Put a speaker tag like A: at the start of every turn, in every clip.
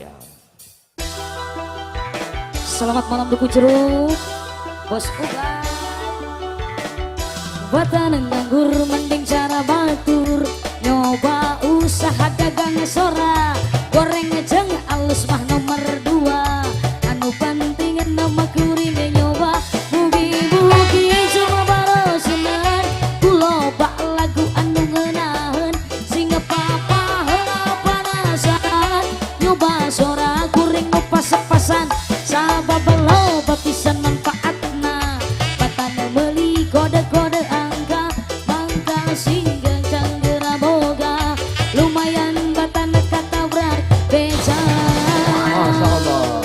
A: ya.
B: Selamat malam Duku Jeruk, Bos Ubay. Batan nganggur mending cara batur, nyoba usaha dagang sora, goreng jeng alus mah nomor 2. Anu penting nama kuring nyoba, mugi-mugi coba barosenan, kuloba lagu anu ngeunaheun, sing papa heula panasan, nyoba sora kuring nu pas-pasan, sabab loba pisan manfaatna, batana meuli kode-kode angka, mangka sing gencang geura boga, lumayan batana katabrak beca.
A: Masyaallah.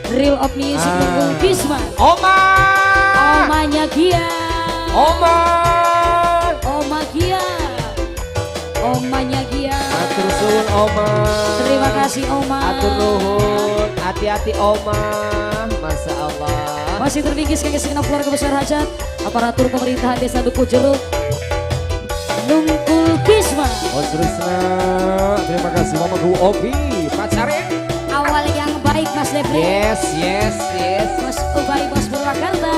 B: Real of music Nunggung Kisman.
A: Oma.
B: Omanya Gia.
A: Oma.
B: Oma Gia. Omanya Gia.
A: Atur suwun Oma.
B: Terima kasih Oma.
A: Atur nuhun. Hati-hati Oma. Masya Allah.
B: Masih terbingkis ke segenap keluarga besar hajat, aparatur pemerintahan desa Duku Jeruk, Nungkul Kisman.
A: Bos Rusna. Terima kasih Mama Bu Opi. Pacarin.
B: Awal yang baik Mas Depri.
A: Yes, yes, yes.
B: Bos Ubay, Bos Purwakarta.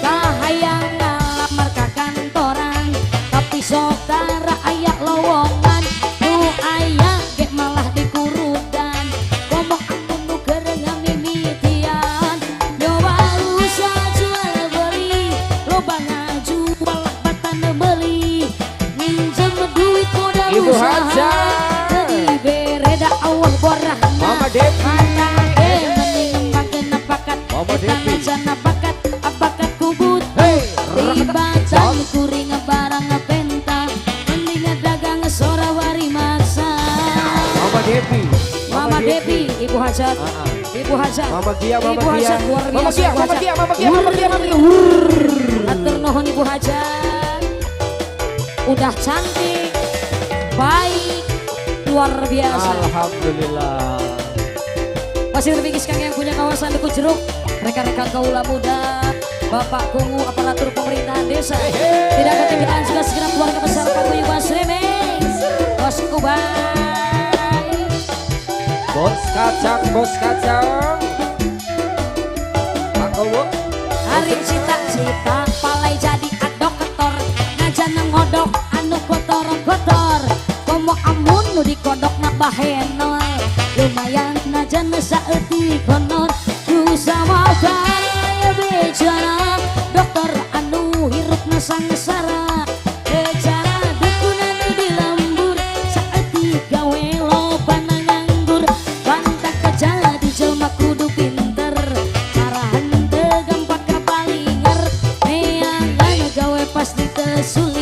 B: Kahayang ngalamar ka kantoran, tapi sok tara aya lowongan, nu aya ge malah dikurudan, ngomong aku nu gerengan mimitian, nyoba usaha jual beli, loba ngajual batana beli, minjem duit modal
A: Ibu
B: usaha,
A: Haja.
B: tadi bereda awah borah.
A: Mama Devi. Mama Devi.
B: Abakat kubut.
A: Hey,
B: Ribatan kuring barang penta, mending dagang sora wari maksa.
A: Mama Devi.
B: Mama Devi, Ibu Hajat. Ibu Hajat.
A: Mama Gia, Mama
B: Ibu
A: Gia.
B: Hajat luar
A: Mama
B: biasa.
A: Gia,
B: Ibu
A: Mama
B: Hajat.
A: Gia, Mama Gia, Mama Gia, Mama Gia.
B: Atur nuhun Ibu Hajat. Udah cantik, baik, luar biasa.
A: Alhamdulillah.
B: Masih terbingkis kang yang punya kawasan Duku Jeruk, rekan-rekan kaula muda, Bapak Kungu aparatur pemerintahan desa, tidak ketinggalan juga segenap keluarga besar Paguyuban Remix, Bos Ubay.
A: Bos kacang, bos kacang. Pak Kowo.
B: Hari cita-cita palai jadi adok ketor, ngajan ngodok anu kotor-kotor, komo amun nu dikodok na bahenol, lumayan najan saeutik honor, ku sama kaya bicara, dokter anu hirupna sangesara, bicara dukun anu di lembur, saeutik gawe lobana nganggur, bantak jadi jelma kudu pinter, arahan teu gampang kapalinger, neangan gawe pasti teu sulit.